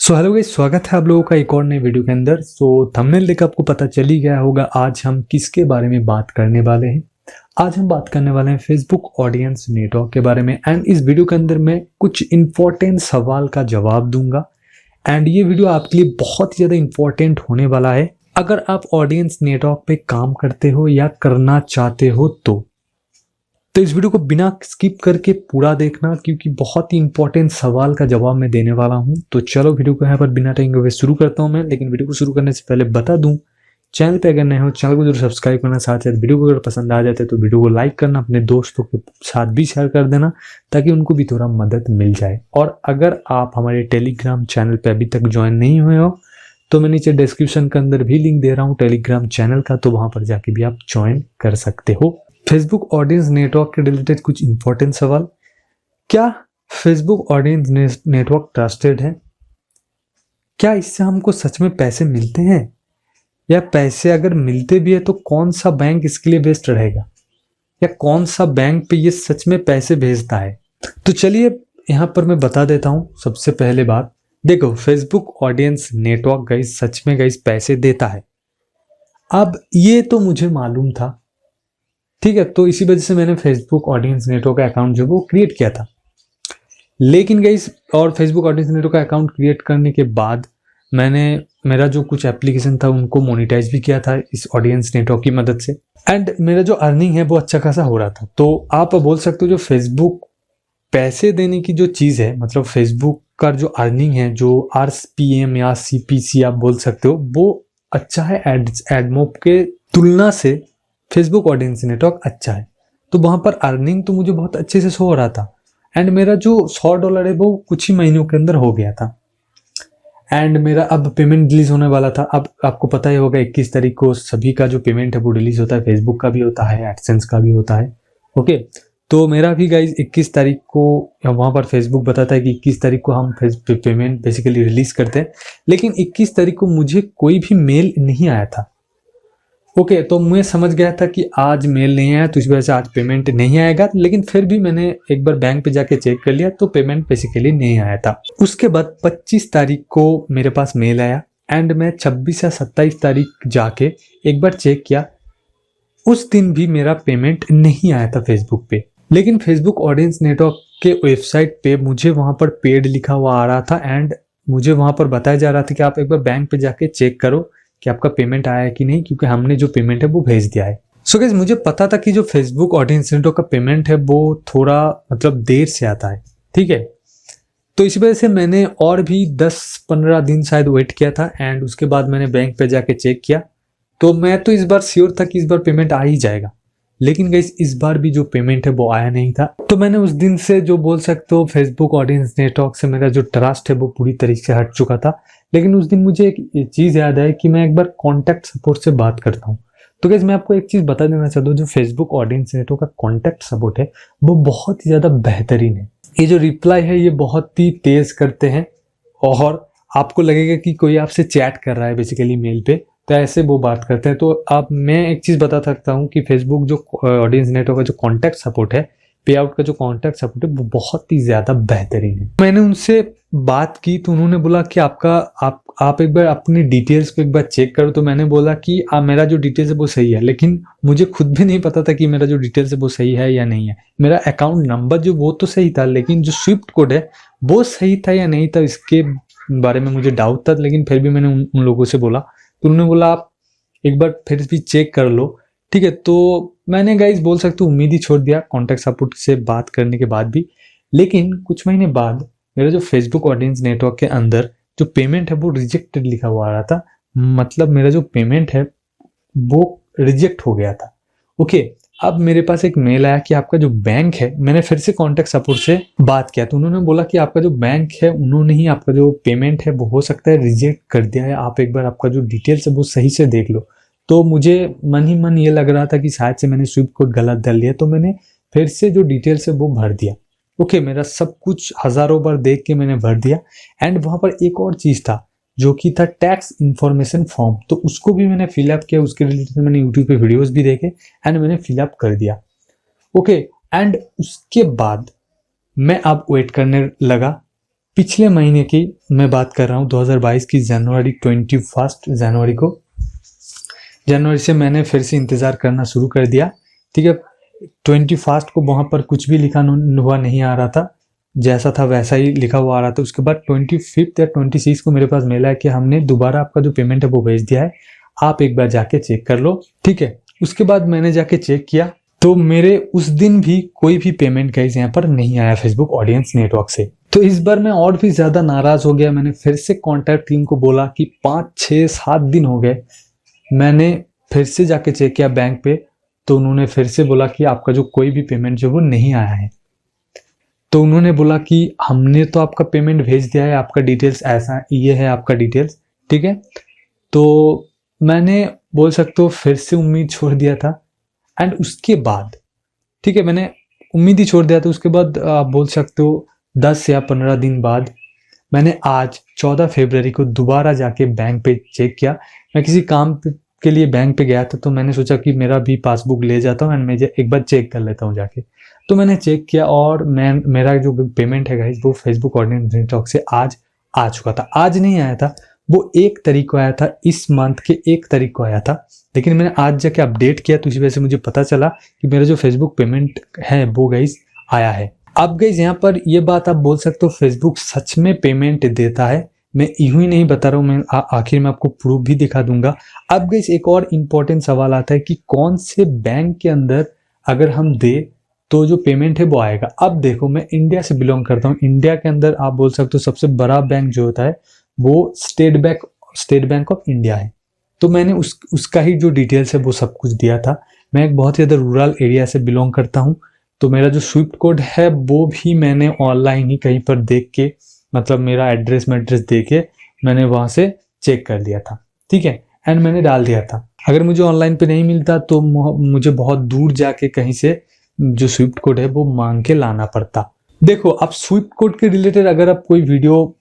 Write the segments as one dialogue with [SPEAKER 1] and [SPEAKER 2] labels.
[SPEAKER 1] So hello guys, स्वागत है आप लोगों का एक और नए वीडियो के अंदर। थंबनेल देख आपको पता चल ही गया होगा आज हम किसके बारे में बात करने वाले हैं। आज हम बात करने वाले हैं फेसबुक ऑडियंस नेटवर्क के बारे में। एंड इस वीडियो के अंदर मैं कुछ इंपॉर्टेंट सवाल का जवाब दूंगा। एंड ये वीडियो आपके लिए बहुत ही ज़्यादा इंपॉर्टेंट होने वाला है अगर आप ऑडियंस नेटवर्क पे काम करते हो या करना चाहते हो तो इस वीडियो को बिना स्किप करके पूरा देखना, क्योंकि बहुत ही इंपॉर्टेंट सवाल का जवाब मैं देने वाला हूं। तो चलो वीडियो को यहाँ पर बिना टाइम के शुरू करता हूं मैं। लेकिन वीडियो को शुरू करने से पहले बता दूं, चैनल पे अगर नए हो चैनल को जरूर सब्सक्राइब करना, साथ साथ वीडियो को अगर पसंद आ जाते तो वीडियो को लाइक करना, अपने दोस्तों के साथ भी शेयर कर देना ताकि उनको भी थोड़ा मदद मिल जाए। और अगर आप हमारे टेलीग्राम चैनल पर अभी तक ज्वाइन नहीं हुए हो तो मैं नीचे डिस्क्रिप्शन के अंदर भी लिंक दे रहा हूँ टेलीग्राम चैनल का, तो वहां पर जाके भी आप ज्वाइन कर सकते हो। फेसबुक ऑडियंस नेटवर्क के रिलेटेड कुछ इंपॉर्टेंट सवाल। क्या फेसबुक ऑडियंस नेटवर्क ट्रस्टेड है? क्या इससे हमको सच में पैसे मिलते हैं? या पैसे अगर मिलते भी है तो कौन सा बैंक इसके लिए बेस्ट रहेगा? या कौन सा बैंक पे ये सच में पैसे भेजता है? तो चलिए यहां पर मैं बता देता हूं। सबसे पहले बात देखो, फेसबुक ऑडियंस नेटवर्क गाइस सच में गाइस पैसे देता है। अब ये तो मुझे मालूम था, ठीक है, तो इसी वजह से मैंने फेसबुक ऑडियंस नेटवर्क का अकाउंट जो वो क्रिएट किया था। लेकिन गाइस और फेसबुक ऑडियंस नेटवर्क का अकाउंट क्रिएट करने के बाद मैंने मेरा जो कुछ एप्लीकेशन था उनको मोनेटाइज भी किया था इस ऑडियंस नेटवर्क की मदद से। एंड मेरा जो अर्निंग है वो अच्छा खासा हो रहा था। तो आप बोल सकते हो जो फेसबुक पैसे देने की जो चीज़ है, मतलब फेसबुक का जो अर्निंग है, जो RPM या CPC आप बोल सकते हो, वो अच्छा है एडमोब के तुलना से। फेसबुक ऑडियंस नेटवर्क अच्छा है, तो वहां पर अर्निंग तो मुझे बहुत अच्छे से शो हो रहा था। एंड मेरा जो $100 है वो कुछ ही महीनों के अंदर हो गया था। एंड मेरा अब पेमेंट रिलीज होने वाला था। अब आपको पता ही होगा 21 तारीख को सभी का जो पेमेंट है वो रिलीज होता है। फेसबुक का भी होता है, एडसेंस का भी होता है। ओके, तो मेरा भी गाइज 21 तारीख को वहां पर फेसबुक बताता है कि 21 तारीख को हम पेमेंट बेसिकली रिलीज करते हैं। लेकिन 21 तारीख को मुझे कोई भी मेल नहीं आया था। ओके, तो मैं समझ गया था कि आज मेल नहीं आया तो इस वजह से आज पेमेंट नहीं आएगा। लेकिन फिर भी मैंने एक बार बैंक पे जाके चेक कर लिया तो पेमेंट बेसिकली नहीं आया था। उसके बाद 25 तारीख को मेरे पास मेल आया। एंड मैं 26 या 27 तारीख जाके एक बार चेक किया, उस दिन भी मेरा पेमेंट नहीं आया था फेसबुक पे। लेकिन फेसबुक ऑडियंस नेटवर्क के वेबसाइट पे मुझे वहां पर पेड लिखा हुआ आ रहा था। एंड मुझे वहां पर बताया जा रहा था कि आप एक बार बैंक पे जाके चेक करो कि आपका पेमेंट आया है कि नहीं, क्योंकि हमने जो पेमेंट है वो भेज दिया है। सो गाइस, मुझे पता था कि जो फेसबुक ऑडियंस नेटवर्क का पेमेंट है वो थोड़ा मतलब देर से आता है, ठीक है। तो इसी वजह से मैंने और भी 10-15 दिन शायद वेट किया था। एंड उसके बाद मैंने बैंक पे जाके चेक किया तो मैं तो इस बार श्योर था कि इस बार पेमेंट आ ही जाएगा। लेकिन गाइस इस बार भी जो पेमेंट है वो आया नहीं था। तो मैंने उस दिन से जो बोल सकते हो फेसबुक ऑडियंस नेटवर्क से मेरा जो ट्रस्ट है वो पूरी तरीके से हट चुका था। लेकिन उस दिन मुझे एक चीज़ याद है कि मैं एक बार कॉन्टैक्ट सपोर्ट से बात करता हूँ। तो गाइस मैं आपको एक चीज़ बता देना चाहता हूँ, जो फेसबुक ऑडियंस नेटवर्क का कॉन्टैक्ट सपोर्ट है वो बहुत ही ज़्यादा बेहतरीन है। ये जो रिप्लाई है ये बहुत ही तेज करते हैं और आपको लगेगा कि कोई आपसे चैट कर रहा है बेसिकली मेल पे, तो ऐसे वो बात करते हैं। तो आप मैं एक चीज़ बता सकता हूँ कि फेसबुक जो ऑडियंस नेटवर्क का जो कॉन्टैक्ट सपोर्ट है, पे आउट का जो कॉन्टैक्ट सपोर्ट है वो बहुत ही ज़्यादा बेहतरीन है। मैंने उनसे बात की तो उन्होंने बोला कि आप एक बार अपनी डिटेल्स को एक बार चेक करो। तो मैंने बोला कि मेरा जो डिटेल्स है वो सही है, लेकिन मुझे खुद भी नहीं पता था कि मेरा जो डिटेल्स है वो सही है या नहीं है। मेरा अकाउंट नंबर जो वो तो सही था, लेकिन जो स्विफ्ट कोड है वो सही था या नहीं था इसके बारे में मुझे डाउट था। लेकिन फिर भी मैंने उन लोगों से बोला तो उन्होंने बोला आप एक बार फिर भी चेक कर लो, ठीक है। तो मैंने गाइस बोल सकते हो उम्मीद ही छोड़ दिया कॉन्टैक्ट सपोर्ट से बात करने के बाद भी। लेकिन कुछ महीने बाद मेरा जो फेसबुक ऑडियंस नेटवर्क के अंदर जो पेमेंट है वो रिजेक्टेड लिखा हुआ आ रहा था। मतलब मेरा जो पेमेंट है वो रिजेक्ट हो गया था। ओके, अब मेरे पास एक मेल आया कि आपका जो बैंक है, मैंने फिर से कॉन्टैक्ट सपोर्ट से बात किया तो उन्होंने बोला कि आपका जो बैंक है उन्होंने ही आपका जो पेमेंट है वो हो सकता है रिजेक्ट कर दिया है। आप एक बार आपका जो डिटेल्स है वो सही से देख लो। तो मुझे मन ही मन ये लग रहा था कि शायद से मैंने स्विफ्ट कोड गलत डाल दिया, तो मैंने फिर से जो डिटेल्स है वो भर दिया। ओके, मेरा सब कुछ हजारों बार देख के मैंने भर दिया। एंड वहां पर एक और चीज था जो कि था टैक्स इन्फॉर्मेशन फॉर्म, तो उसको भी मैंने फिलअप किया। उसके रिलेटेड मैंने यूट्यूब पे वीडियोस भी देखे एंड मैंने फिलअप कर दिया। ओके, एंड उसके बाद मैं अब वेट करने लगा पिछले महीने की मैं बात कर रहा हूँ, 2022 की जनवरी 21 जनवरी को, जनवरी से मैंने फिर से इंतज़ार करना शुरू कर दिया। ठीक है, 21 को वहाँ पर कुछ भी लिखा हुआ नहीं आ रहा था, जैसा था वैसा ही लिखा हुआ आ रहा था। उसके बाद 25 या 26 को मेरे पास मेल आया कि हमने दोबारा आपका जो पेमेंट है वो भेज दिया है, आप एक बार जाके चेक कर लो। ठीक है, उसके बाद मैंने जाके चेक किया तो मेरे उस दिन भी कोई भी पेमेंट गाइस यहाँ पर नहीं आया फेसबुक ऑडियंस नेटवर्क से। तो इस बार मैं और भी ज़्यादा नाराज़ हो गया। मैंने फिर से कॉन्टैक्ट टीम को बोला कि 5, 6, 7 दिन हो गए, मैंने फिर से जाके चेक किया बैंक पे, तो उन्होंने फिर से बोला कि आपका जो कोई भी पेमेंट जो वो नहीं आया है। तो उन्होंने बोला कि हमने तो आपका पेमेंट भेज दिया है, आपका डिटेल्स ऐसा, ये है आपका डिटेल्स। ठीक है, तो मैंने बोल सकते हो फिर से उम्मीद छोड़ दिया था। एंड उसके बाद, ठीक है, मैंने उम्मीद ही छोड़ दिया था। उसके बाद आप बोल सकते हो 10 या 15 दिन बाद मैंने आज 14 फरवरी को दोबारा जाके बैंक पे चेक किया। मैं किसी काम के लिए बैंक पे गया था, तो मैंने सोचा कि मेरा भी पासबुक ले जाता हूँ एंड मैं एक बार चेक कर लेता हूँ जाके। तो मैंने चेक किया और मेरा जो पेमेंट है गाइस वो फेसबुक ऑडियंस नेटवर्क से आज आ चुका था। आज नहीं आया था, वो 1 तारीख को आया था, इस मंथ के 1 तारीख को आया था। लेकिन मैंने आज जाके अपडेट किया तो इसी वजह से मुझे पता चला कि मेरा जो फेसबुक पेमेंट है वो गाइस आया है। अब गाइस यहाँ पर ये बात आप बोल सकते हो फेसबुक सच में पेमेंट देता है। मैं यूं ही नहीं बता रहा हूँ, मैं आखिर में आपको प्रूफ भी दिखा दूंगा। अब गाइस एक और इम्पोर्टेंट सवाल आता है कि कौन से बैंक के अंदर अगर हम दे तो जो पेमेंट है वो आएगा। अब देखो, मैं इंडिया से बिलोंग करता हूँ। इंडिया के अंदर आप बोल सकते हो सबसे बड़ा बैंक जो होता है वो स्टेट बैंक ऑफ इंडिया है। तो मैंने उसका ही जो डिटेल्स है वो सब कुछ दिया था। मैं एक बहुत ही ज़्यादा रूरल एरिया से बिलोंग करता हूँ, तो मेरा जो स्विफ्ट कोड है वो भी मैंने ऑनलाइन ही कहीं पर देख के, मतलब मेरा एड्रेस दे के मैंने वहाँ से चेक कर लिया था। ठीक है, एंड मैंने डाल दिया था। अगर मुझे ऑनलाइन पे नहीं मिलता तो मुझे बहुत दूर जाके कहीं से जो स्विफ्ट कोड है वो मांग के लाना पड़ता। देखो, आप स्विफ्ट कोड के रिलेटेड अगर आप कोई वीडियो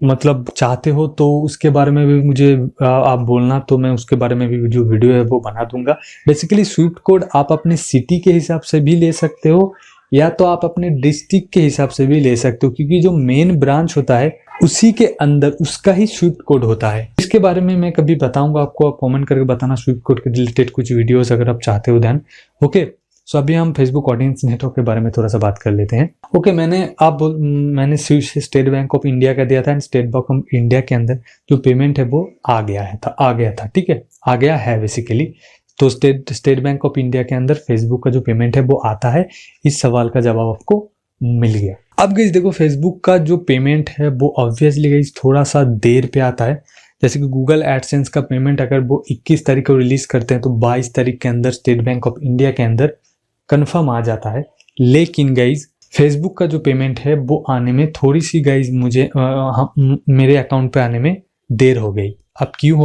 [SPEAKER 1] मतलब चाहते हो तो उसके बारे में भी मुझे आप बोलना, तो मैं उसके बारे में भी जो वीडियो है वो बना दूंगा। बेसिकली स्विफ्ट कोड आप अपने सिटी के हिसाब से भी ले सकते हो या तो आप अपने डिस्ट्रिक्ट के हिसाब से भी ले सकते हो, क्योंकि जो मेन ब्रांच होता है उसी के अंदर उसका ही स्विफ्ट कोड होता है। इसके बारे में मैं कभी बताऊंगा आपको, आप कॉमेंट करके बताना स्विफ्ट कोड के रिलेटेड कुछ वीडियोस अगर आप चाहते हो देन। ओके, सो अभी हम फेसबुक ऑडियंस नेटवर्क के बारे में थोड़ा सा बात कर लेते हैं। ओके, मैंने स्टेट बैंक ऑफ इंडिया का दिया था and state bank of India के अंदर जो पेमेंट है वो आ गया था। ठीक है, आ गया है बेसिकली। तो स्टेट बैंक ऑफ इंडिया के अंदर फेसबुक का जो पेमेंट है वो आता है। इस सवाल का जवाब आपको मिल गया। अब गाइस देखो, फेसबुक का जो पेमेंट है वो ऑब्वियसली गाइस थोड़ा सा देर पे आता है। जैसे कि गूगल एडसेंस का पेमेंट अगर वो 21 तारीख को रिलीज करते हैं तो 22 तारीख के अंदर स्टेट बैंक ऑफ इंडिया के अंदर कंफर्म आ जाता है। लेकिन गाइज फेसबुक का जो पेमेंट है वो आने में थोड़ी सी गाइज मुझे मेरे अकाउंट पे आने में देर हो गई। अब क्यों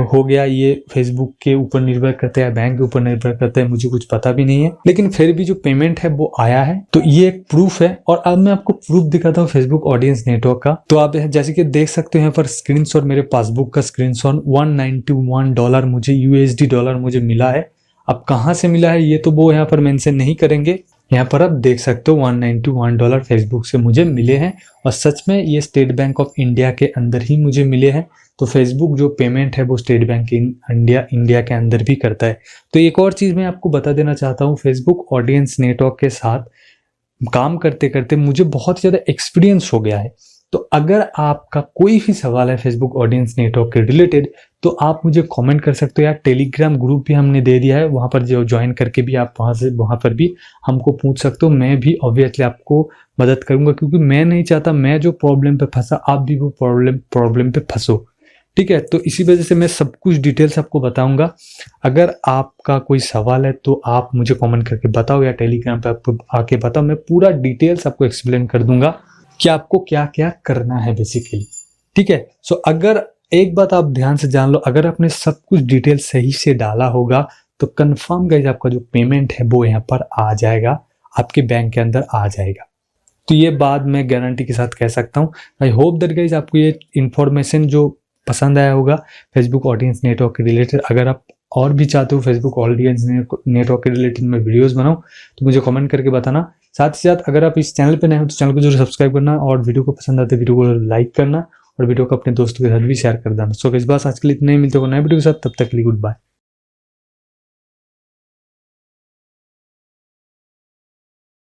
[SPEAKER 1] हो गया ये फेसबुक के ऊपर निर्भर करता है, बैंक के ऊपर निर्भर करता है, मुझे कुछ पता भी नहीं है। लेकिन फिर भी जो पेमेंट है वो आया है, तो ये एक प्रूफ है। और अब मैं आपको प्रूफ दिखाता हूँ फेसबुक ऑडियंस नेटवर्क का। तो आप जैसे कि देख सकते हो यहाँ पर स्क्रीनशॉट, मेरे पासबुक का स्क्रीनशॉट, $191 मुझे USD डॉलर मुझे मिला है। अब कहाँ से मिला है ये तो वो यहाँ पर मेंशन नहीं करेंगे। यहाँ पर आप देख सकते हो $191 फेसबुक से मुझे मिले हैं और सच में ये स्टेट बैंक ऑफ इंडिया के अंदर ही मुझे मिले हैं। तो फेसबुक जो पेमेंट है वो स्टेट बैंक इंडिया के अंदर भी करता है। तो एक और चीज़ मैं आपको बता देना चाहता हूँ, फेसबुक ऑडियंस नेटवर्क के साथ काम करते करते मुझे बहुत ज़्यादा एक्सपीरियंस हो गया है। तो अगर आपका कोई भी सवाल है फेसबुक ऑडियंस नेटवर्क के रिलेटेड तो आप मुझे कमेंट कर सकते हो, या टेलीग्राम ग्रुप भी हमने दे दिया है, वहाँ पर जो ज्वाइन करके भी आप वहाँ पर भी हमको पूछ सकते हो। मैं भी ऑब्वियसली आपको मदद करूँगा, क्योंकि मैं नहीं चाहता मैं जो प्रॉब्लम पे फंसा आप भी वो प्रॉब्लम पे फंसो। ठीक है, तो इसी वजह से मैं सब कुछ डिटेल्स आपको बताऊंगा। अगर आपका कोई सवाल है तो आप मुझे कमेंट करके बताओ या टेलीग्राम पे आपको आके बताओ, मैं पूरा डिटेल्स आपको एक्सप्लेन कर दूंगा कि आपको क्या क्या करना है बेसिकली। ठीक है, सो अगर एक बात आप ध्यान से जान लो, अगर आपने सब कुछ डिटेल सही से डाला होगा तो कंफर्म गाइज आपका जो पेमेंट है वो यहाँ पर आ जाएगा, आपके बैंक के अंदर आ जाएगा। तो ये बात मैं गारंटी के साथ कह सकता हूँ। आई होप दैट गाइज आपको ये इन्फॉर्मेशन जो पसंद आया होगा फेसबुक ऑडियंस नेटवर्क के रिलेटेड। अगर आप और भी चाहते हो फेसबुक ऑडियंस नेटवर्क के रिलेटेड मैं वीडियोस बनाऊं तो मुझे कमेंट करके बताना। साथ ही साथ अगर आप इस चैनल पे नए हो तो चैनल को जरूर सब्सक्राइब करना और वीडियो को पसंद आते वीडियो को लाइक करना और वीडियो को अपने दोस्तों के साथ भी शेयर कर देना। सो इस बार आज के लिए इतना ही, मिलते हो नए वीडियो के साथ, तब तक के लिए गुड बाय।